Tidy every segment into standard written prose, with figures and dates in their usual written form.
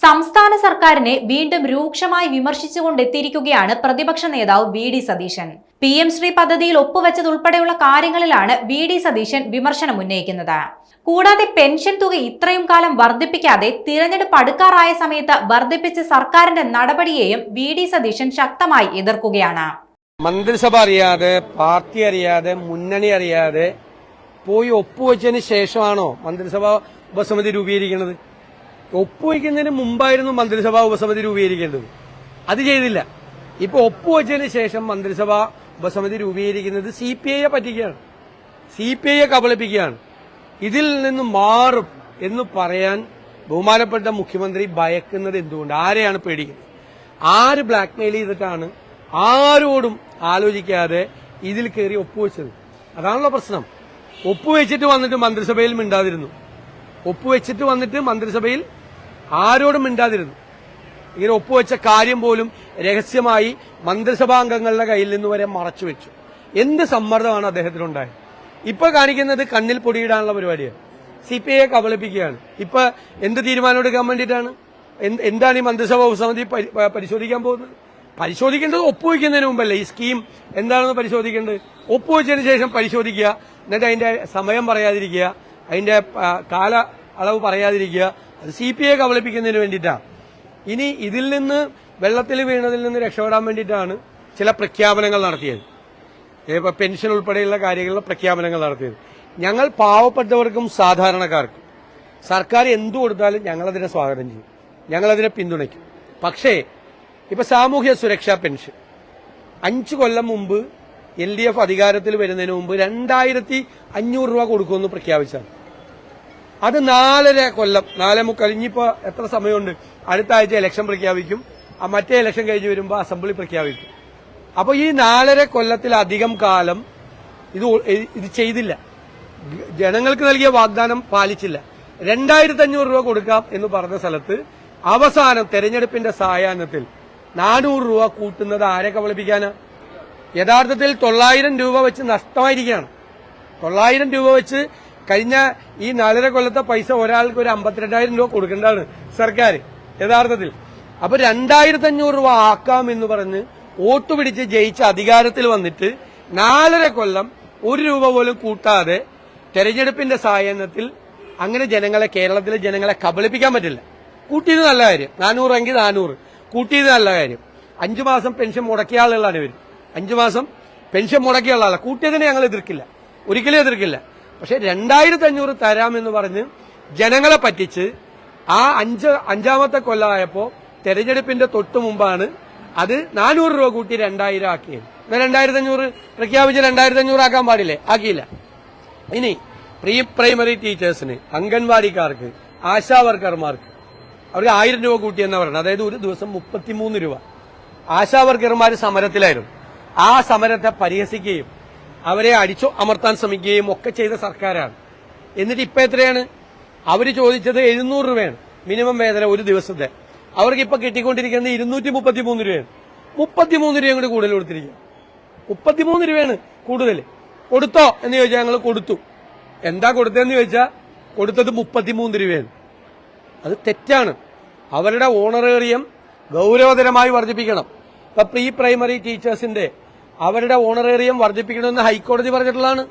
സംസ്ഥാന സർക്കാരിനെ വീണ്ടും രൂക്ഷമായി വിമർശിച്ചുകൊണ്ടെത്തിയിരിക്കുകയാണ് പ്രതിപക്ഷ നേതാവ് വി.ഡി. സതീശൻ. PM ശ്രീ പദ്ധതിയിൽ ഒപ്പുവെച്ചതുൾപ്പെടെയുള്ള കാര്യങ്ങളിലാണ് വി.ഡി. സതീശൻ വിമർശനം ഉന്നയിക്കുന്നത്. കൂടാതെ പെൻഷൻ തുക ഇത്രയും കാലം വർദ്ധിപ്പിക്കാതെ തിരഞ്ഞെടുപ്പ് അടുക്കാറായ സമയത്ത് വർദ്ധിപ്പിച്ച സർക്കാരിന്റെ നടപടിയെയും വി.ഡി. സതീശൻ ശക്തമായി എതിർക്കുകയാണ്. മന്ത്രിസഭ അറിയാതെ, പാർട്ടി അറിയാതെ, മുന്നണി അറിയാതെ പോയി ഒപ്പുവെച്ചതിന് ശേഷമാണോ മന്ത്രിസഭാ ഉപസമിതി രൂപീകരിക്കുന്നത്? ഒപ്പുവെക്കുന്നതിന് മുമ്പായിരുന്നു മന്ത്രിസഭാ ഉപസമിതി രൂപീകരിക്കേണ്ടത്. അത് ചെയ്തില്ല. ഇപ്പൊ ഒപ്പുവെച്ചതിന് ശേഷം മന്ത്രിസഭാ ഉപസമിതി രൂപീകരിക്കുന്നത് CPI പറ്റിക്കുകയാണ്, CPI കബളിപ്പിക്കുകയാണ്. ഇതിൽ നിന്ന് മാറും എന്ന് പറയാൻ ബഹുമാനപ്പെട്ട മുഖ്യമന്ത്രി ഭയക്കുന്നത് എന്തുകൊണ്ട്? ആരെയാണ് പേടിക്കുന്നത്? ആര് ബ്ലാക്ക്മെയിൽ ചെയ്തിട്ടാണ് ആരോടും ആലോചിക്കാതെ ഇതിൽ കയറി ഒപ്പുവെച്ചത്? അതാണല്ലോ പ്രശ്നം. ഒപ്പുവെച്ചിട്ട് വന്നിട്ട് മന്ത്രിസഭയിൽ മിണ്ടാതിരുന്നു. ഒപ്പുവെച്ചിട്ട് വന്നിട്ട് മന്ത്രിസഭയിൽ ആരോടും മിണ്ടാതിരുന്നു. ഇങ്ങനെ ഒപ്പുവെച്ച കാര്യം പോലും രഹസ്യമായി മന്ത്രിസഭാംഗങ്ങളുടെ കയ്യിൽ നിന്ന് വരെ മറച്ചുവെച്ചു. എന്ത് സമ്മർദ്ദമാണ് അദ്ദേഹത്തിനുണ്ടായത്? ഇപ്പൊ കാണിക്കുന്നത് കണ്ണിൽ പൊടിയിടാനുള്ള പരിപാടിയാണ്. CPI കബളിപ്പിക്കുകയാണ്. ഇപ്പൊ എന്ത് തീരുമാനം എടുക്കാൻ വേണ്ടിയിട്ടാണ്? എന്താണ് ഈ മന്ത്രിസഭാ ഉപസമിതി പരിശോധിക്കാൻ പോകുന്നത്? പരിശോധിക്കേണ്ടത് ഒപ്പുവെക്കുന്നതിന് മുമ്പല്ലേ. ഈ സ്കീം എന്താണെന്ന് പരിശോധിക്കേണ്ടത് ഒപ്പുവെച്ചതിന് ശേഷം പരിശോധിക്കുക. എന്നിട്ട് അതിന്റെ സമയം പറയാതിരിക്കുക, അതിന്റെ കാല അളവ് പറയാതിരിക്കുക. അത് CPI കബളിപ്പിക്കുന്നതിന് വേണ്ടിയിട്ടാണ്. ഇനി ഇതിൽ നിന്ന് വെള്ളത്തിൽ വീണതിൽ നിന്ന് രക്ഷപ്പെടാൻ വേണ്ടിയിട്ടാണ് ചില പ്രഖ്യാപനങ്ങൾ നടത്തിയത്. ഇപ്പൊ പെൻഷൻ ഉൾപ്പെടെയുള്ള കാര്യങ്ങളിലെ പ്രഖ്യാപനങ്ങൾ നടത്തിയത്. ഞങ്ങൾ പാവപ്പെട്ടവർക്കും സാധാരണക്കാർക്കും സർക്കാർ എന്തു കൊടുത്താലും ഞങ്ങളതിനെ സ്വാഗതം ചെയ്യും, ഞങ്ങളതിനെ പിന്തുണയ്ക്കും. പക്ഷേ ഇപ്പൊ സാമൂഹ്യ സുരക്ഷാ പെൻഷൻ 5 കൊല്ലം മുമ്പ് LDF അധികാരത്തിൽ വരുന്നതിന് മുമ്പ് 2500 രൂപ കൊടുക്കുമെന്ന് പ്രഖ്യാപിച്ചാണ്. അത് 4.5 കൊല്ലം, 4.25, ഇനിയിപ്പോ എത്ര സമയമുണ്ട്? അടുത്ത ആഴ്ച ഇലക്ഷൻ പ്രഖ്യാപിക്കും. മറ്റേ ഇലക്ഷൻ കഴിഞ്ഞ് വരുമ്പോൾ അസംബ്ലി പ്രഖ്യാപിക്കും. അപ്പൊ ഈ 4.5 കൊല്ലത്തിലധികം കാലം ഇത് ചെയ്തില്ല. ജനങ്ങൾക്ക് നൽകിയ വാഗ്ദാനം പാലിച്ചില്ല. 2500 രൂപ കൊടുക്കാം എന്ന് പറഞ്ഞ സ്ഥലത്ത് അവസാനം തെരഞ്ഞെടുപ്പിന്റെ സായാഹ്നത്തിൽ 400 രൂപ കൂട്ടുന്നത് ആരെ കബളിപ്പിക്കാനാ? യഥാർത്ഥത്തിൽ 900 രൂപ വെച്ച് നഷ്ടമായിരിക്കുകയാണ്. 900 രൂപ വെച്ച് കഴിഞ്ഞ ഈ 4.5 കൊല്ലത്തെ പൈസ ഒരാൾക്ക് ഒരു 52,000 രൂപ കൊടുക്കേണ്ടതാണ് സർക്കാർ യഥാർത്ഥത്തിൽ. അപ്പൊ 2500 രൂപ ആക്കാം എന്ന് പറഞ്ഞ് വോട്ട് പിടിച്ച് ജയിച്ച അധികാരത്തിൽ വന്നിട്ട് 4.5 കൊല്ലം 1 രൂപ പോലും കൂട്ടാതെ തെരഞ്ഞെടുപ്പിന്റെ സായാഹ്നത്തിൽ അങ്ങനെ കേരളത്തിലെ ജനങ്ങളെ കബളിപ്പിക്കാൻ പറ്റില്ല. കൂട്ടിയത് നല്ല കാര്യം, 400 എങ്കിൽ 400 കൂട്ടിയത് നല്ല കാര്യം. 5 മാസം പെൻഷൻ മുടക്കിയ ആളുകളാണ് ഇവർ. 5 മാസം പെൻഷൻ മുടക്കിയ ആളാണ്. കൂട്ടിയതിനെ ഞങ്ങൾ എതിർക്കില്ല, ഒരിക്കലും എതിർക്കില്ല. പക്ഷെ 2500 തരാമെന്ന് പറഞ്ഞ് ജനങ്ങളെ പറ്റിച്ച് അഞ്ചാമത്തെ കൊല്ലമായപ്പോ തെരഞ്ഞെടുപ്പിന്റെ തൊട്ടു മുമ്പാണ് അത് 400 രൂപ കൂട്ടി 2000 ആക്കിയത്. 2500 പ്രഖ്യാപിച്ച് 2500 ആക്കാൻ പാടില്ലേ? ആക്കിയില്ല. ഇനി പ്രീ പ്രൈമറി ടീച്ചേഴ്സിന്, അംഗൻവാടിക്കാർക്ക്, ആശാ വർക്കർമാർക്ക് അവർക്ക് 1000 രൂപ കൂട്ടിയെന്നാ പറയുന്നത്. അതായത് ഒരു ദിവസം 33 രൂപ. ആശാ വർക്കർമാർ സമരത്തിലായിരുന്നു. ആ സമരത്തെ പരിഹസിക്കുകയും അവരെ അടിച്ചു അമർത്താൻ ശ്രമിക്കുകയും ഒക്കെ ചെയ്ത സർക്കാരാണ്. എന്നിട്ട് ഇപ്പൊ എത്രയാണ്? അവര് ചോദിച്ചത് 700 രൂപയാണ് മിനിമം വേതനം ഒരു ദിവസത്തെ. അവർക്ക് ഇപ്പൊ കിട്ടിക്കൊണ്ടിരിക്കുന്നത് 233 രൂപയാണ്. 33 രൂപയും കൂടി കൂടുതൽ കൊടുത്തിരിക്കുക. 33 രൂപയാണ് കൂടുതൽ. കൊടുത്തോ എന്ന് ചോദിച്ചാൽ ഞങ്ങൾ കൊടുത്തു. എന്താ കൊടുത്തതെന്ന് ചോദിച്ചാൽ കൊടുത്തത് 33 രൂപയാണ്. അത് തെറ്റാണ്. അവരുടെ ഓണറേറിയം ഗൌരവതരമായി വർദ്ധിപ്പിക്കണം. ഇപ്പൊ പ്രീ പ്രൈമറി ടീച്ചേഴ്സിന്റെ അവരുടെ ഓണറേറിയം വർദ്ധിപ്പിക്കണമെന്ന് ഹൈക്കോടതി പറഞ്ഞിട്ടുള്ളതാണ്.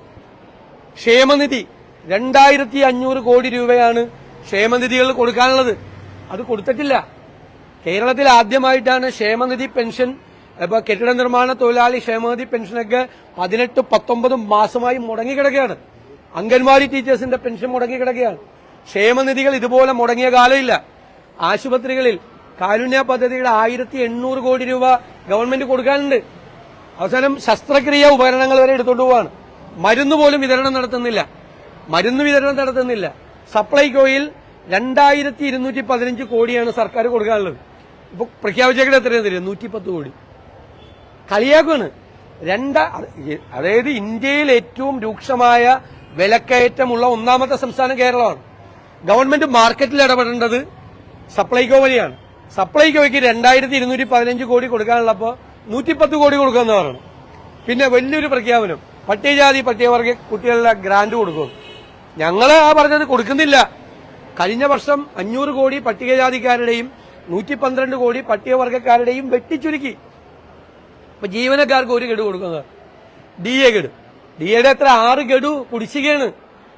ക്ഷേമനിധി 2500 കോടി രൂപയാണ് ക്ഷേമനിധികൾ കൊടുക്കാനുള്ളത്. അത് കൊടുത്തിട്ടില്ല. കേരളത്തിൽ ആദ്യമായിട്ടാണ് ക്ഷേമനിധി പെൻഷൻ, ഇപ്പൊ കെട്ടിട നിർമ്മാണ തൊഴിലാളി ക്ഷേമനിധി പെൻഷനൊക്കെ 18-19 മാസമായി മുടങ്ങിക്കിടക്കുകയാണ്. അംഗൻവാടി ടീച്ചേഴ്സിന്റെ പെൻഷൻ മുടങ്ങിക്കിടക്കുകയാണ്. ക്ഷേമനിധികൾ ഇതുപോലെ മുടങ്ങിയ കാലമില്ല. ആശുപത്രികളിൽ കാരുണ്യ പദ്ധതിയുടെ 1800 കോടി രൂപ ഗവൺമെന്റ് കൊടുക്കാനുണ്ട്. അവസാനം ശസ്ത്രക്രിയ ഉപകരണങ്ങൾ വരെ എടുത്തോണ്ട് പോവാണ്. മരുന്ന് പോലും വിതരണം നടത്തുന്നില്ല. സപ്ലൈകോയിൽ 2215 കോടിയാണ് സർക്കാർ കൊടുക്കാനുള്ളത്. ഇപ്പൊ പ്രഖ്യാപിച്ചേക്കുന്നത് എത്രയാണ് തരിക? 110 കോടി. കളിയാക്കാണ്. അതായത് ഇന്ത്യയിൽ ഏറ്റവും രൂക്ഷമായ വിലക്കയറ്റമുള്ള 1ാമത്തെ സംസ്ഥാനം കേരളമാണ്. ഗവൺമെന്റ് മാർക്കറ്റിൽ ഇടപെടേണ്ടത് സപ്ലൈകോ വഴിയാണ്. സപ്ലൈകോയ്ക്ക് 2215 കോടി കൊടുക്കാനുള്ളപ്പോ 110 കോടി കൊടുക്കുമെന്ന് പറഞ്ഞു. പിന്നെ വലിയൊരു പ്രഖ്യാപനം, പട്ടികജാതി പട്ടികവർഗ കുട്ടികളുടെ ഗ്രാന്റ് കൊടുക്കും. ഞങ്ങള് പറഞ്ഞത് കൊടുക്കുന്നില്ല. കഴിഞ്ഞ വർഷം 500 കോടി പട്ടികജാതിക്കാരുടെയും 112 കോടി പട്ടികവർഗക്കാരുടെയും വെട്ടിച്ചുരുക്കി. ഇപ്പൊ ജീവനക്കാർക്ക് ഒരു ഗഡു കൊടുക്കുന്നത് DA ഗഡു. DAയുടെ എത്ര 6 ഗഡു കുടിശ്ശികയാണ്.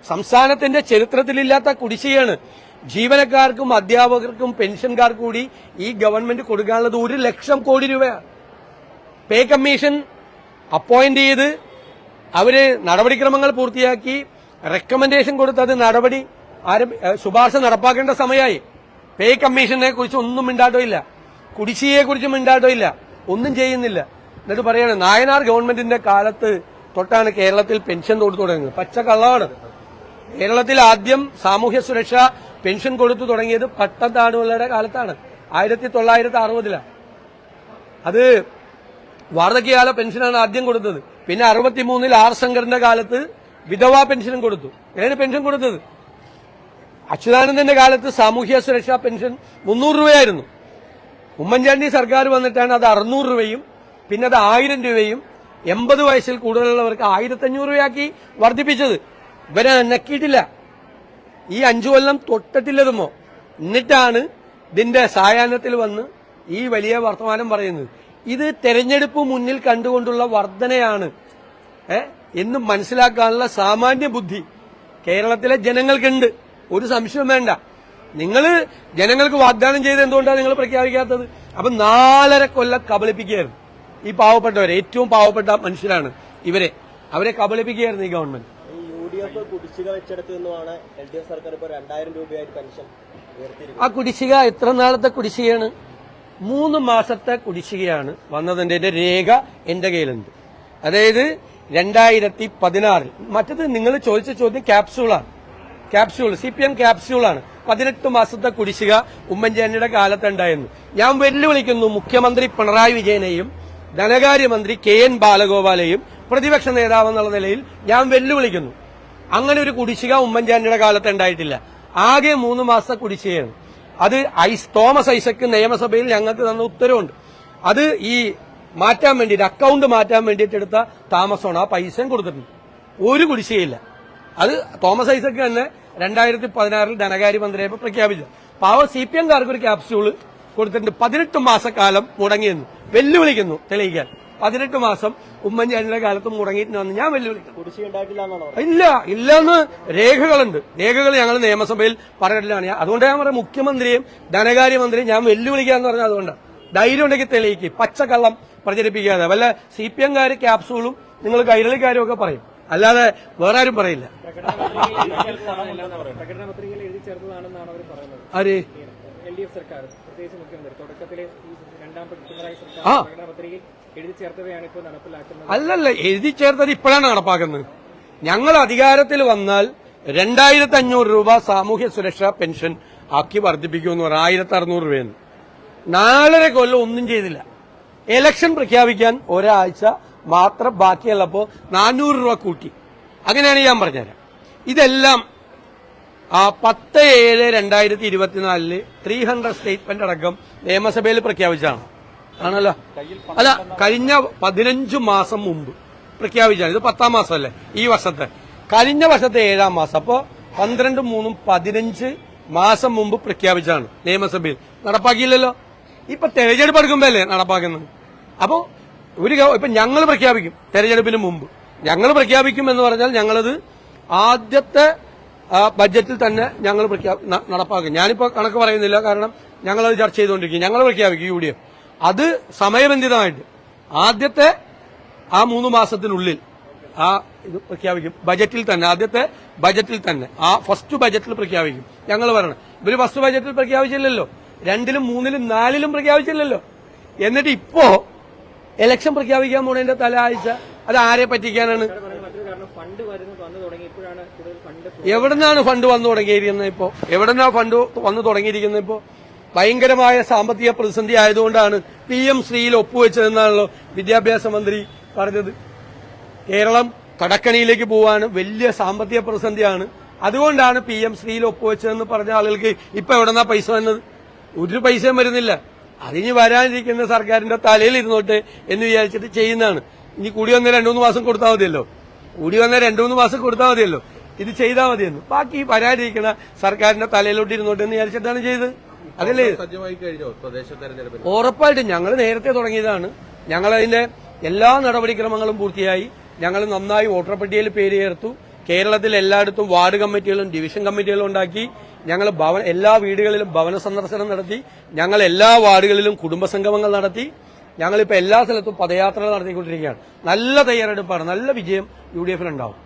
സംസ്ഥാനത്തിന്റെ ചരിത്രത്തിലില്ലാത്ത കുടിശ്ശികയാണ്. ജീവനക്കാർക്കും അധ്യാപകർക്കും പെൻഷൻകാർക്കും കൂടി ഈ ഗവൺമെന്റ് കൊടുക്കാനുള്ളത് 1 ലക്ഷം കോടി രൂപയാണ്. പേ കമ്മീഷൻ അപ്പോയിന്റ് ചെയ്ത് അവര് നടപടിക്രമങ്ങൾ പൂർത്തിയാക്കി റെക്കമെൻഡേഷൻ കൊടുത്ത് അത് നടപടി ശുപാർശ നടപ്പാക്കേണ്ട സമയമായി. പേ കമ്മീഷനെ കുറിച്ച് ഒന്നും മിണ്ടാട്ടോ ഇല്ല, കുടിശ്ശികയെ കുറിച്ച് മിണ്ടാട്ടോ ഇല്ല, ഒന്നും ചെയ്യുന്നില്ല. എന്നിട്ട് പറയാണ് നായനാർ ഗവൺമെന്റിന്റെ കാലത്ത് തൊട്ടാണ് കേരളത്തിൽ പെൻഷൻ കൊടുത്തു തുടങ്ങിയത്. പച്ചക്കള്ളമാണ്. കേരളത്തിൽ ആദ്യം സാമൂഹ്യ സുരക്ഷാ പെൻഷൻ കൊടുത്തു തുടങ്ങിയത് പട്ടത്താണുകളുടെ കാലത്താണ്, 1960-ലാണ്. അത് വാർദ്ധക്യകാല പെൻഷനാണ് ആദ്യം കൊടുത്തത്. പിന്നെ 63-ൽ ആർ ശങ്കറിന്റെ കാലത്ത് വിധവാ പെൻഷനും കൊടുത്തു. ഏതാണ് പെൻഷൻ കൊടുത്തത്? അച്യുതാനന്ദന്റെ കാലത്ത് സാമൂഹ്യ സുരക്ഷാ പെൻഷൻ 300 രൂപയായിരുന്നു. ഉമ്മൻചാണ്ടി സർക്കാർ വന്നിട്ടാണ് അത് 600 രൂപയും പിന്നെ അത് 1000 രൂപയും 80 വയസ്സിൽ കൂടുതലുള്ളവർക്ക് 1500 രൂപയാക്കി വർദ്ധിപ്പിച്ചത്. ഇവരെ നക്കിയിട്ടില്ല. ഈ 5 കൊല്ലം തൊട്ടിട്ടില്ലതുമോ. എന്നിട്ടാണ് ഇതിന്റെ സായാഹ്നത്തിൽ വന്ന് ഈ വലിയ വർത്തമാനം പറയുന്നത്. ഇത് തെരഞ്ഞെടുപ്പ് മുന്നിൽ കണ്ടുകൊണ്ടുള്ള വർധനയാണ് എന്ന് മനസ്സിലാക്കാനുള്ള സാമാന്യ ബുദ്ധി കേരളത്തിലെ ജനങ്ങൾക്കുണ്ട്. ഒരു സംശയം വേണ്ട. നിങ്ങൾ ജനങ്ങൾക്ക് വാഗ്ദാനം ചെയ്ത് എന്തുകൊണ്ടാണ് നിങ്ങൾ പ്രഖ്യാപിക്കാത്തത്? അപ്പൊ 4.5 കൊല്ലം കബളിപ്പിക്കുകയായിരുന്നു ഈ പാവപ്പെട്ടവരെ. ഏറ്റവും പാവപ്പെട്ട മനുഷ്യരാണ് ഇവരെ. അവരെ കബളിപ്പിക്കുകയായിരുന്നു ഈ ഗവൺമെന്റ്. UDF കുടിശ്ശിക വെച്ചെടുത്തു നിന്നുമാണ് LDF സർക്കാർ ഇപ്പോൾ 2000 രൂപയായി പെൻഷൻ ഉയർത്തിയിരിക്കുന്നത്. ആ കുടിശ്ശിക എത്ര നാളത്തെ കുടിശ്ശികയാണ്? 3 മാസത്തെ കുടിശ്ശികയാണ് വന്നതിന്റെ രേഖ എന്റെ കയ്യിലുണ്ട്. അതായത് 2016. മറ്റത് നിങ്ങൾ ചോദിച്ച ചോദ്യം ക്യാപ്സ്യൂളാണ്. CPM ക്യാപ്സ്യൂളാണ്. 18 മാസത്തെ കുടിശ്ശിക ഉമ്മൻചാണ്ടിയുടെ കാലത്തുണ്ടായിരുന്നു. ഞാൻ വെല്ലുവിളിക്കുന്നു മുഖ്യമന്ത്രി പിണറായി വിജയനെയും ധനകാര്യമന്ത്രി KN ബാലഗോപാലെയും പ്രതിപക്ഷ നേതാവ് എന്നുള്ള നിലയിൽ ഞാൻ വെല്ലുവിളിക്കുന്നു. അങ്ങനെ ഒരു കുടിശ്ശിക ഉമ്മൻചാണ്ടിയുടെ കാലത്ത് ഉണ്ടായിട്ടില്ല. ആകെ 3 മാസത്തെ കുടിശ്ശികയാണ്. അത് തോമസ് ഐസക് നിയമസഭയിൽ ഞങ്ങൾക്ക് തന്ന ഉത്തരവുണ്ട്. അത് ഈ മാറ്റാൻ വേണ്ടിയിട്ട് അക്കൗണ്ട് മാറ്റാൻ വേണ്ടിയിട്ട് എടുത്ത താമസമാണ്. ആ പൈസയും കൊടുത്തിട്ടുണ്ട്. ഒരു കുടിശ്ശികയില്ല. അത് തോമസ് ഐസക് തന്നെ 2016-ൽ ധനകാര്യമന്ത്രിയായപ്പോൾ പ്രഖ്യാപിച്ചു. പാവം CPM-കാർക്ക് ഒരു ക്യാപ്സ്യൂള് കൊടുത്തിട്ടുണ്ട്. 18 മാസക്കാലം മുടങ്ങിയെന്ന് വെല്ലുവിളിക്കുന്നു തെളിയിക്കാൻ. 18 മാസം ഉമ്മൻചാണ്ടിയുടെ കാലത്ത് മുടങ്ങിയിട്ടുണ്ടെന്ന് ഞാൻ വെല്ലുവിളിക്കുന്നു. ഇല്ലെന്ന് രേഖകളുണ്ട്. രേഖകൾ ഞങ്ങൾ നിയമസഭയിൽ പറഞ്ഞിട്ടില്ലാണ്. അതുകൊണ്ട് ഞാൻ പറയാം മുഖ്യമന്ത്രിയും ധനകാര്യമന്ത്രിയും ഞാൻ വെല്ലുവിളിക്കാന്ന് പറഞ്ഞാൽ അതുകൊണ്ടാണ്. ധൈര്യം ഉണ്ടെങ്കിൽ തെളിയിക്കും. പച്ചക്കള്ളം പ്രചരിപ്പിക്കാതെ. വല്ല CPM-കാര് ക്യാപ്സൂളും നിങ്ങൾ കൈരളിക്കാരും ഒക്കെ പറയും, അല്ലാതെ വേറെ ആരും പറയില്ല. ആര്? LDF സർക്കാർ, പ്രത്യേകിച്ച് മുഖ്യമന്ത്രി തുടക്കത്തിലെ രണ്ടാം പിണറായി സർക്കാർ പത്രികയിൽ എഴുതി ചേർത്തവയാണ് ഇപ്പോൾ നടപ്പിലാക്കുന്നത്. അല്ലല്ല, എഴുതി ചേർത്തത് ഇപ്പോഴാണ് നടപ്പാക്കുന്നത്. ഞങ്ങൾ അധികാരത്തിൽ വന്നാൽ 2500 രൂപ സാമൂഹ്യ സുരക്ഷാ പെൻഷൻ ആക്കി വർദ്ധിപ്പിക്കുമെന്ന് പറഞ്ഞാൽ 1600 രൂപയെന്ന്. 4.5 കൊല്ലം ഒന്നും ചെയ്തില്ല. ഇലക്ഷൻ പ്രഖ്യാപിക്കാൻ ഒരാഴ്ച മാത്രം ബാക്കിയുള്ളപ്പോ 400 രൂപ കൂട്ടി. അങ്ങനെയാണ് ഞാൻ പറഞ്ഞുതരാം. ഇതെല്ലാം 10/7/2024 300 സ്റ്റേറ്റ്മെന്റ് അടക്കം നിയമസഭയിൽ പ്രഖ്യാപിച്ചാണ്. ആണല്ലോ? അല്ല, കഴിഞ്ഞ 15 മാസം മുമ്പ് പ്രഖ്യാപിച്ചാണ്. ഇത് 10ാം മാസമല്ലേ ഈ വർഷത്തെ? കഴിഞ്ഞ വർഷത്തെ 7ാം മാസം. അപ്പോ 12, 3, 15 മാസം മുമ്പ് പ്രഖ്യാപിച്ചാണ് നിയമസഭയിൽ. നടപ്പാക്കിയില്ലല്ലോ. ഇപ്പൊ തെരഞ്ഞെടുപ്പ് എടുക്കുമ്പോഴല്ലേ നടപ്പാക്കുന്നത്. അപ്പോ ഇപ്പൊ ഞങ്ങൾ പ്രഖ്യാപിക്കും തെരഞ്ഞെടുപ്പിന് മുമ്പ്. ഞങ്ങൾ പ്രഖ്യാപിക്കും എന്ന് പറഞ്ഞാൽ ഞങ്ങളത് ആദ്യത്തെ ബഡ്ജറ്റിൽ തന്നെ ഞങ്ങൾ നടപ്പാക്കും. ഞാനിപ്പോ കണക്ക് പറയുന്നില്ല, കാരണം ഞങ്ങളത് ചർച്ച ചെയ്തുകൊണ്ടിരിക്കും. ഞങ്ങൾ പ്രഖ്യാപിക്കും UDF. അത് സമയബന്ധിതമായിട്ട് ആദ്യത്തെ 3 മാസത്തിനുള്ളിൽ ഇത് പ്രഖ്യാപിക്കും. ബജറ്റിൽ തന്നെ, ആദ്യത്തെ ബജറ്റിൽ തന്നെ, ഫസ്റ്റ് ബജറ്റിൽ പ്രഖ്യാപിക്കും. ഞങ്ങൾ പറയണം. ഇവര് ഫസ്റ്റ് ബജറ്റിൽ പ്രഖ്യാപിച്ചില്ലല്ലോ, 2ലും 3ലും 4ലും പ്രഖ്യാപിച്ചില്ലല്ലോ. എന്നിട്ട് ഇപ്പോ ഇലക്ഷൻ പ്രഖ്യാപിക്കാൻ പോണതിന്റെ തലാഴ്ച അത് ആരെ പറ്റിക്കാനാണ്? എവിടുന്നാണ് ഫണ്ട് വന്നു തുടങ്ങിയിരിക്കുന്നത്? ഇപ്പോ എവിടുന്നാ ഫണ്ട് വന്നു തുടങ്ങിയിരിക്കുന്നത്? ഇപ്പോ ഭയങ്കരമായ സാമ്പത്തിക പ്രതിസന്ധി ആയതുകൊണ്ടാണ് PM ശ്രീയിൽ ഒപ്പുവെച്ചതെന്നാണല്ലോ വിദ്യാഭ്യാസ മന്ത്രി പറഞ്ഞത്. കേരളം കടക്കണിയിലേക്ക് പോവാണ്, വലിയ സാമ്പത്തിക പ്രതിസന്ധിയാണ്, അതുകൊണ്ടാണ് PM ശ്രീയിൽ ഒപ്പുവെച്ചതെന്ന് പറഞ്ഞ ആളുകൾക്ക് ഇപ്പൊ എവിടെന്നാ പൈസ വന്നത്? ഒരു പൈസയും വരുന്നില്ല. അതിന് വരാനിരിക്കുന്ന സർക്കാരിന്റെ തലയിൽ ഇരുന്നോട്ടെ എന്ന് വിചാരിച്ചിട്ട് ചെയ്യുന്നതാണ്. ഇനി കൂടി വന്ന 2-3 മാസം കൊടുത്താൽ മതിയല്ലോ. ഇത് ചെയ്താൽ മതിയെന്ന്. ബാക്കി വരാനിരിക്കുന്ന സർക്കാരിന്റെ തലയിലോട്ട് ഇരുന്നോട്ടെ എന്ന് വിചാരിച്ചിട്ടാണ് ചെയ്തത്. അതല്ലേ സജ്ജമായി കഴിഞ്ഞോ തദ്ദേശ തെരഞ്ഞെടുപ്പിന്? ഉറപ്പായിട്ടും ഞങ്ങൾ നേരത്തെ തുടങ്ങിയതാണ്. ഞങ്ങളതിന്റെ എല്ലാ നടപടിക്രമങ്ങളും പൂർത്തിയായി. ഞങ്ങൾ നന്നായി വോട്ടർ പട്ടികയിൽ പേര് ചേർത്തു. കേരളത്തിൽ എല്ലായിടത്തും വാർഡ് കമ്മിറ്റികളും ഡിവിഷൻ കമ്മിറ്റികളും ഉണ്ടാക്കി. ഞങ്ങൾ എല്ലാ വീടുകളിലും ഭവന സന്ദർശനം നടത്തി. ഞങ്ങൾ എല്ലാ വാർഡുകളിലും കുടുംബസംഗമങ്ങൾ നടത്തി. ഞങ്ങളിപ്പോൾ എല്ലാ സ്ഥലത്തും പദയാത്രകൾ നടത്തിക്കൊണ്ടിരിക്കുകയാണ്. നല്ല തയ്യാറെടുപ്പാണ്. നല്ല വിജയം UDF-നുണ്ടാവും.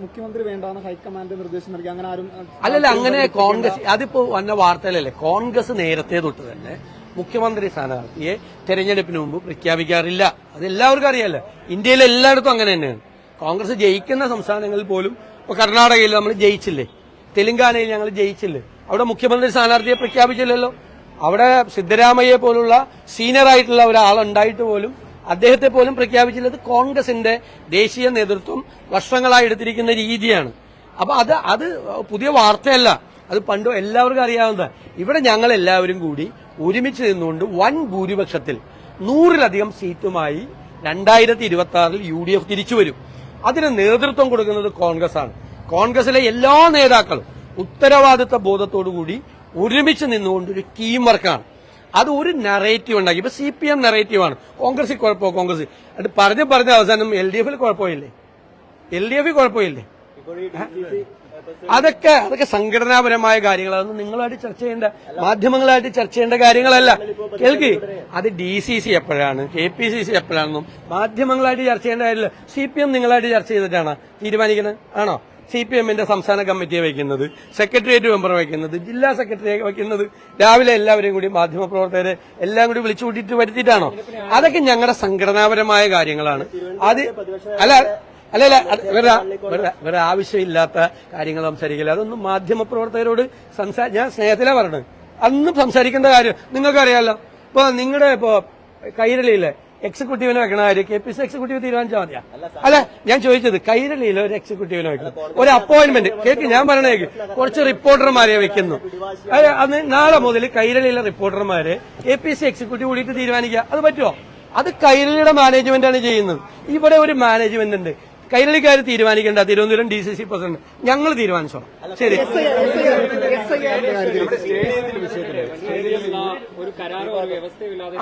മുഖ്യമന്ത്രി വേണ്ട ഹൈക്കമാൻഡ് നിർദ്ദേശം നൽകി അങ്ങനെ ആരും അല്ലല്ല, അങ്ങനെ കോൺഗ്രസ് അതിപ്പോ വന്ന വാർത്തയിലല്ലേ. കോൺഗ്രസ് നേരത്തെ തൊട്ട് തന്നെ മുഖ്യമന്ത്രി സ്ഥാനാർത്ഥിയെ തെരഞ്ഞെടുപ്പിന് മുമ്പ് പ്രഖ്യാപിക്കാറില്ല. അത് എല്ലാവർക്കും അറിയാലോ. ഇന്ത്യയിലെ എല്ലായിടത്തും അങ്ങനെ തന്നെയാണ്. കോൺഗ്രസ് ജയിക്കുന്ന സംസ്ഥാനങ്ങളിൽ പോലും ഇപ്പൊ കർണാടകയിൽ നമ്മൾ ജയിച്ചില്ലേ, തെലങ്കാനയിൽ ഞങ്ങൾ ജയിച്ചില്ലേ, അവിടെ മുഖ്യമന്ത്രി സ്ഥാനാർത്ഥിയെ പ്രഖ്യാപിച്ചില്ലല്ലോ. അവിടെ സിദ്ധരാമയ്യെ പോലുള്ള സീനിയർ ആയിട്ടുള്ള ഒരാളുണ്ടായിട്ട് പോലും അദ്ദേഹത്തെ പോലും പ്രഖ്യാപിച്ചില്ലത് കോൺഗ്രസിന്റെ ദേശീയ നേതൃത്വം വർഷങ്ങളായി എടുത്തിരിക്കുന്ന രീതിയാണ്. അപ്പൊ അത് പുതിയ വാർത്തയല്ല, അത് പണ്ട് എല്ലാവർക്കും അറിയാവുന്നതാണ്. ഇവിടെ ഞങ്ങൾ എല്ലാവരും കൂടി ഒരുമിച്ച് നിന്നുകൊണ്ട് വൻ ഭൂരിപക്ഷത്തിൽ 100-ലധികം സീറ്റുമായി 2026 UDF തിരിച്ചു വരും. അതിന് നേതൃത്വം കൊടുക്കുന്നത് കോൺഗ്രസ് ആണ്. കോൺഗ്രസിലെ എല്ലാ നേതാക്കളും ഉത്തരവാദിത്ത ബോധത്തോടുകൂടി ഒരുമിച്ച് നിന്നുകൊണ്ട് ഒരു ടീം വർക്കാണ്. അത് ഒരു നറേറ്റീവ് ഉണ്ടാക്കി. ഇപ്പൊ CPM നറേറ്റീവാണ്, കോൺഗ്രസിൽ കുഴപ്പമോ കോൺഗ്രസ് അത് പറഞ്ഞ അവസാനം LDF-ൽ കുഴപ്പമില്ലേ, LDF-ൽ കുഴപ്പമില്ലേ. അതൊക്കെ സംഘടനാപരമായ കാര്യങ്ങളാണ്. നിങ്ങളുമായിട്ട് ചർച്ച ചെയ്യേണ്ട, മാധ്യമങ്ങളായിട്ട് ചർച്ച ചെയ്യേണ്ട കാര്യങ്ങളല്ല. കേൾക്ക്, അത് DCC എപ്പോഴാണ്, KPCC എപ്പോഴാണെന്നും മാധ്യമങ്ങളായിട്ട് ചർച്ച ചെയ്യേണ്ട കാര്യമില്ല. CPM നിങ്ങളായിട്ട് ചർച്ച ചെയ്തിട്ടാണ് തീരുമാനിക്കുന്നത് ആണോ? CPM-ന്റെ സംസ്ഥാന കമ്മിറ്റിയെ വയ്ക്കുന്നത്, സെക്രട്ടേറിയറ്റ് മെമ്പർ വയ്ക്കുന്നത്, ജില്ലാ സെക്രട്ടറിയെ വയ്ക്കുന്നത്, രാവിലെ എല്ലാവരെയും കൂടി മാധ്യമപ്രവർത്തകരെ എല്ലാം കൂടി വിളിച്ചു കൂട്ടിയിട്ട് വരുത്തിയിട്ടാണോ? അതൊക്കെ ഞങ്ങളുടെ സംഘടനാപരമായ കാര്യങ്ങളാണ്. അത് അല്ല വേറെ ആവശ്യമില്ലാത്ത കാര്യങ്ങൾ സംസാരിക്കില്ല. അതൊന്നും മാധ്യമപ്രവർത്തകരോട് ഞാൻ സ്നേഹത്തിലാ പറഞ്ഞത്. അന്നും സംസാരിക്കേണ്ട കാര്യം നിങ്ങൾക്കറിയാലോ. ഇപ്പൊ നിങ്ങളുടെ കൈരളിയിലെ എക്സിക്യൂട്ടീവിനെ വെക്കണ കാര്യം KPC എക്സിക്യൂട്ടീവ് തീരുമാനിച്ചാൽ മതിയാ? അല്ല, ഞാൻ ചോദിച്ചത് കൈരളിയിൽ ഒരു എക്സിക്യൂട്ടീവിനെ വെക്കണം, ഒരു അപ്പോയിന്റ്മെന്റ് കേൾക്ക്. ഞാൻ പറഞ്ഞേക്ക് കുറച്ച് റിപ്പോർട്ടർമാരെ വെക്കുന്നു. അന്ന് നാളെ മുതൽ കൈരളിയിലെ റിപ്പോർട്ടർമാരെ KPC എക്സിക്യൂട്ടീവ് കൂടിയിട്ട് തീരുമാനിക്കുക. അത് പറ്റുമോ? അത് കൈരളിയുടെ മാനേജ്മെന്റ് ആണ് ചെയ്യുന്നത്. ഇവിടെ ഒരു മാനേജ്മെന്റ് ഉണ്ട്. കൈരളിക്കാർ തീരുമാനിക്കേണ്ട, തിരുവനന്തപുരം DCC പ്രസിഡന്റ് ഞങ്ങൾ തീരുമാനിച്ചോളാം. ശരി.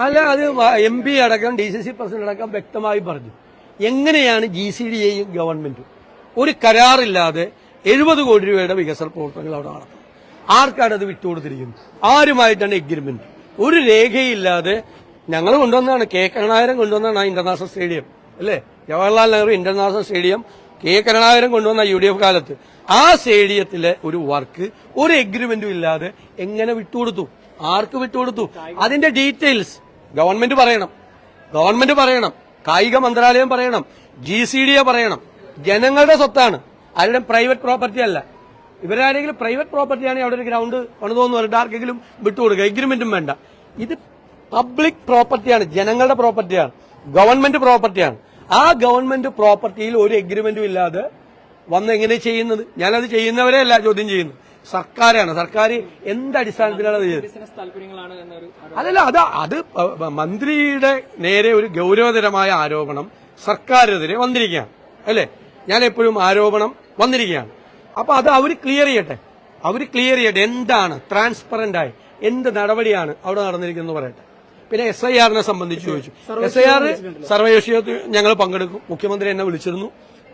അല്ല, അത് MP അടക്കം DCC പ്രസിഡന്റ് അടക്കം വ്യക്തമായി പറഞ്ഞു. എങ്ങനെയാണ് GCDയും ഗവൺമെന്റും ഒരു കരാറില്ലാതെ 70 കോടി രൂപയുടെ വികസന പ്രവർത്തനങ്ങൾ അവിടെ നടത്തുന്നത്? ആർക്കാണ് അത് വിട്ടുകൊടുത്തിരിക്കുന്നത്? ആരുമായിട്ടാണ് എഗ്രിമെന്റ്? ഒരു രേഖയില്ലാതെ ഞങ്ങൾ കൊണ്ടുവന്നതാണ്. കരുണാകരൻ കൊണ്ടുവന്നതാണ് ഇന്റർനാഷണൽ സ്റ്റേഡിയം അല്ലേ, ജവഹർലാൽ നെഹ്റു ഇന്റർനാഷണൽ സ്റ്റേഡിയം കരുണാകരൻ കൊണ്ടുവന്ന UDF കാലത്ത്. ആ സ്റ്റേഡിയത്തിലെ ഒരു വർക്ക് ഒരു എഗ്രിമെന്റും ഇല്ലാതെ എങ്ങനെ വിട്ടുകൊടുത്തു? ആർക്ക് വിട്ടുകൊടുത്തു? അതിന്റെ ഡീറ്റെയിൽസ് ഗവൺമെന്റ് പറയണം, കായിക മന്ത്രാലയം പറയണം, GCDA പറയണം. ജനങ്ങളുടെ സ്വത്താണ്, ആരുടെയും പ്രൈവറ്റ് പ്രോപ്പർട്ടി അല്ല. ഇവരാരെങ്കിലും പ്രൈവറ്റ് പ്രോപ്പർട്ടി ആണെങ്കിൽ അവിടെ ഒരു ഗ്രൗണ്ട് പണിതോന്ന് പറഞ്ഞിട്ട് ആർക്കെങ്കിലും വിട്ടുകൊടുക്കുക, എഗ്രിമെന്റും വേണ്ട. ഇത് പബ്ലിക് പ്രോപ്പർട്ടിയാണ്, ജനങ്ങളുടെ പ്രോപ്പർട്ടിയാണ്, ഗവൺമെന്റ് പ്രോപ്പർട്ടിയാണ്. ആ ഗവൺമെന്റ് പ്രോപ്പർട്ടിയിൽ ഒരു എഗ്രിമെന്റും ഇല്ലാതെ വന്ന് എങ്ങനെ ചെയ്യുന്നത്? ഞാനത് ചെയ്യുന്നവരെ അല്ല ചോദ്യം ചെയ്യുന്നത്, സർക്കാരാണ്. സർക്കാർ എന്ത് അടിസ്ഥാനത്തിലാണ് അത് ചെയ്തത്? അതല്ല, അത് മന്ത്രിയുടെ നേരെ ഒരു ഗൗരവതരമായ ആരോപണം സർക്കാരിനെതിരെ വന്നിരിക്കുകയാണ് അല്ലേ. ഞാൻ എപ്പോഴും ആരോപണം വന്നിരിക്കുകയാണ്. അപ്പൊ അത് അവർ ക്ലിയർ ചെയ്യട്ടെ. എന്താണ് ട്രാൻസ്പെറന്റായി എന്ത് നടപടിയാണ് അവിടെ നടന്നിരിക്കുന്നത് പറയട്ടെ. പിന്നെ SIR-നെ സംബന്ധിച്ച് ചോദിച്ചു. SIR സർവകക്ഷി ഞങ്ങൾ പങ്കെടുക്കും. മുഖ്യമന്ത്രി എന്നെ വിളിച്ചിരുന്നു.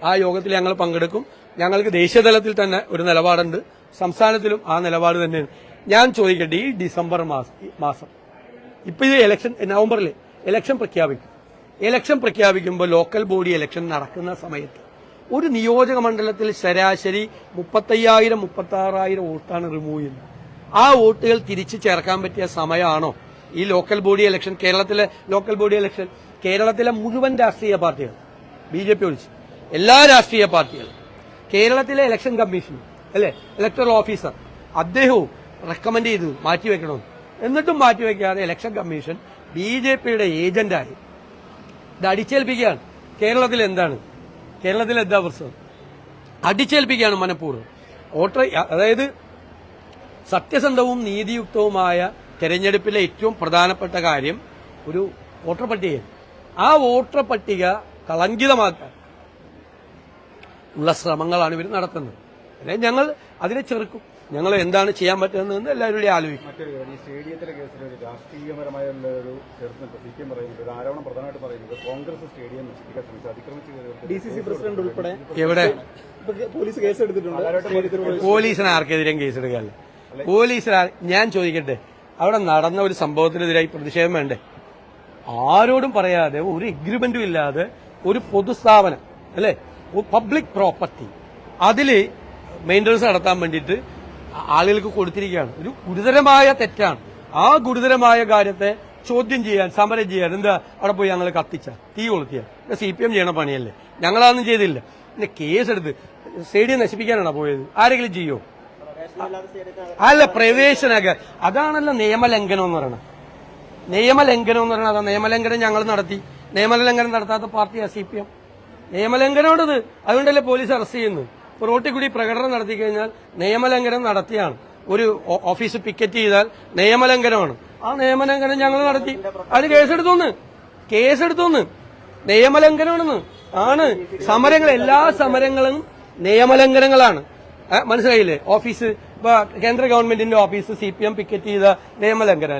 ആ യോഗത്തിൽ ഞങ്ങൾ പങ്കെടുക്കും. ഞങ്ങൾക്ക് ദേശീയതലത്തിൽ തന്നെ ഒരു നിലപാടുണ്ട്, സംസ്ഥാനത്തിലും ആ നിലപാട് തന്നെയാണ്. ഞാൻ ചോദിക്കട്ടെ, ഈ ഡിസംബർ മാസം ഇപ്പൊ ഇത് നവംബറിൽ ഇലക്ഷൻ പ്രഖ്യാപിക്കുമ്പോൾ ലോക്കൽ ബോഡി ഇലക്ഷൻ നടക്കുന്ന സമയത്ത് ഒരു നിയോജക മണ്ഡലത്തിൽ ശരാശരി 35,000-36,000 വോട്ടാണ് റിമൂവ് ചെയ്യുന്നത്. ആ വോട്ടുകൾ തിരിച്ചു ചേർക്കാൻ പറ്റിയ സമയമാണോ ഈ ലോക്കൽ ബോഡി ഇലക്ഷൻ? കേരളത്തിലെ ലോക്കൽ ബോഡി ഇലക്ഷൻ കേരളത്തിലെ മുഴുവൻ രാഷ്ട്രീയ പാർട്ടികൾ, BJP ഒഴിച്ച് എല്ലാ രാഷ്ട്രീയ പാർട്ടികളും, കേരളത്തിലെ ഇലക്ഷൻ കമ്മീഷൻ അല്ലെ, ഇലക്ടറൽ ഓഫീസർ അദ്ദേഹവും റെക്കമെൻഡ് ചെയ്തു മാറ്റിവെക്കണമെന്ന്. എന്നിട്ടും മാറ്റിവെക്കാതെ ഇലക്ഷൻ കമ്മീഷൻ BJPയുടെ ഏജന്റായി ഇത് അടിച്ചേൽപ്പിക്കുകയാണ്. കേരളത്തിൽ എന്താ പ്രശ്നം? അടിച്ചേൽപ്പിക്കുകയാണ് മനഃപൂർവ്വം. അതായത് സത്യസന്ധവും നീതിയുക്തവുമായ തെരഞ്ഞെടുപ്പിലെ ഏറ്റവും പ്രധാനപ്പെട്ട കാര്യം ഒരു വോട്ടർ പട്ടികയാണ്. ആ വോട്ടർ പട്ടിക കളങ്കിതമാക്കാൻ ഉള്ള ശ്രമങ്ങളാണ് ഇവർ നടത്തുന്നത്. ഞങ്ങൾ അതിനെ ചെറുക്കും. ഞങ്ങൾ എന്താണ് ചെയ്യാൻ പറ്റുന്നതെന്ന് എല്ലാവരും കൂടി ആലോചിക്കും. മറ്റൊരു കാര്യം, ഈ സ്റ്റേഡിയത്തിലെ കേസിൽ ഒരു രാഷ്ട്രീയപരമായ ഒരു ചേർത്ത് സിപിഎം പറയുന്നത്, ഒരു ആരോപണം പ്രധാനമായിട്ട് പറയുന്നത് കോൺഗ്രസ് സ്റ്റേഡിയം നശിപ്പിക്കാൻ ശ്രമിച്ചു, അതിക്രമിച്ച് DCC പ്രസിഡന്റ് ഉൾപ്പെടെ എവിടെ പോലീസ് കേസ് എടുത്തിട്ടുണ്ട്. പോലീസിന് ആർക്കെതിരെയും കേസെടുക്കാല്ല. പോലീസിന് ഞാൻ ചോദിക്കട്ടെ, അവിടെ നടന്ന ഒരു സംഭവത്തിനെതിരായി പ്രതിഷേധം വേണ്ടേ? ആരോടും പറയാതെ ഒരു എഗ്രിമെന്റും ഇല്ലാതെ ഒരു പൊതുസ്ഥാപനം അല്ലെ, പബ്ലിക് പ്രോപ്പർട്ടി, അതില് മെയിൻ്റനൻസ് നടത്താൻ വേണ്ടിയിട്ട് ആളുകൾക്ക് കൊടുത്തിരിക്കുകയാണ്. ഒരു ഗുരുതരമായ തെറ്റാണ്. ആ ഗുരുതരമായ കാര്യത്തെ ചോദ്യം ചെയ്യാൻ, സമരം ചെയ്യാൻ എന്താ അവിടെ പോയി ഞങ്ങൾ കത്തിച്ച, തീ കൊളുത്തിയ CPM ചെയ്യണ പണിയല്ലേ? ഞങ്ങളതൊന്നും ചെയ്തില്ല. പിന്നെ കേസെടുത്ത് സ്റ്റേഡിയം നശിപ്പിക്കാനാണോ പോയത്? ആരെങ്കിലും ചെയ്യോ? അല്ല, പ്രവേശനക അതാണല്ലോ നിയമലംഘനം എന്ന് പറയണത്. നിയമലംഘനം എന്ന് പറയുന്നത് അതാ. നിയമലംഘനം ഞങ്ങൾ നടത്തി. നിയമലംഘനം നടത്താത്ത പാർട്ടിയാണ് CPM. നിയമലംഘനമാണത്. അതുകൊണ്ടല്ലേ പോലീസ് അറസ്റ്റ് ചെയ്യുന്നത്. റോട്ടിൽ കൂടി പ്രകടനം നടത്തി കഴിഞ്ഞാൽ നിയമലംഘനം നടത്തിയാണ്. ഒരു ഓഫീസ് പിക്കറ്റ് ചെയ്താൽ നിയമലംഘനമാണ്. ആ നിയമലംഘനം ഞങ്ങൾ നടത്തി. അതിന് കേസെടുത്തോന്ന് നിയമലംഘനമാണെന്ന് ആണ്. സമരങ്ങൾ, എല്ലാ സമരങ്ങളും നിയമലംഘനങ്ങളാണ്. മനസ്സിലായില്ലേ? ഓഫീസ് ഇപ്പൊ കേന്ദ്ര ഗവൺമെന്റിന്റെ ഓഫീസ് CPM പിക്കറ്റ് ചെയ്ത നിയമലംഘനം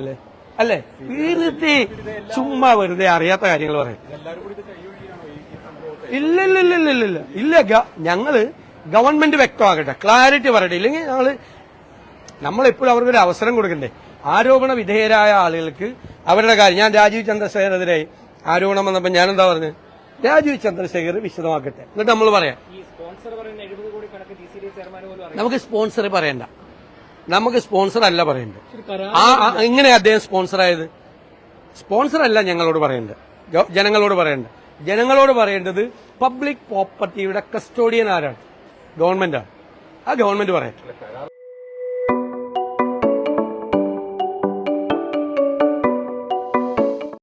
അല്ലേ? വെറുതെ ചുമ്മാ വെറുതെ അറിയാത്ത കാര്യങ്ങൾ പറയാം. ഇല്ല. ഞങ്ങള് ഗവൺമെന്റ് വ്യക്തമാകട്ടെ, ക്ലാരിറ്റി പറയട്ടെ. ഇല്ലെങ്കിൽ നമ്മളെപ്പോഴും അവർക്കൊരു അവസരം കൊടുക്കണ്ടേ? ആരോപണ വിധേയരായ ആളുകൾക്ക് അവരുടെ കാര്യം. ഞാൻ രാജീവ് ചന്ദ്രശേഖരനെതിരെ ആരോപണം വന്നപ്പോൾ ഞാൻ എന്താ പറഞ്ഞത്? രാജീവ് ചന്ദ്രശേഖർ വിശദമാക്കട്ടെ, എന്നിട്ട് നമ്മൾ പറയാം. നമുക്ക് സ്പോൺസർ പറയണ്ട, നമുക്ക് സ്പോൺസർ അല്ല പറയേണ്ടത്. ഇങ്ങനെ അദ്ദേഹം സ്പോൺസറായത് സ്പോൺസർ അല്ല ഞങ്ങളോട് പറയേണ്ടത്, ജനങ്ങളോട് പറയേണ്ടത്. ജനങ്ങളോട് പറയേണ്ടത് പബ്ലിക് പ്രോപ്പർട്ടിയുടെ കസ്റ്റോഡിയൻ ആരാണ്? ഗവൺമെന്റാണ്. ആ ഗവൺമെന്റ് പറയട്ടെ.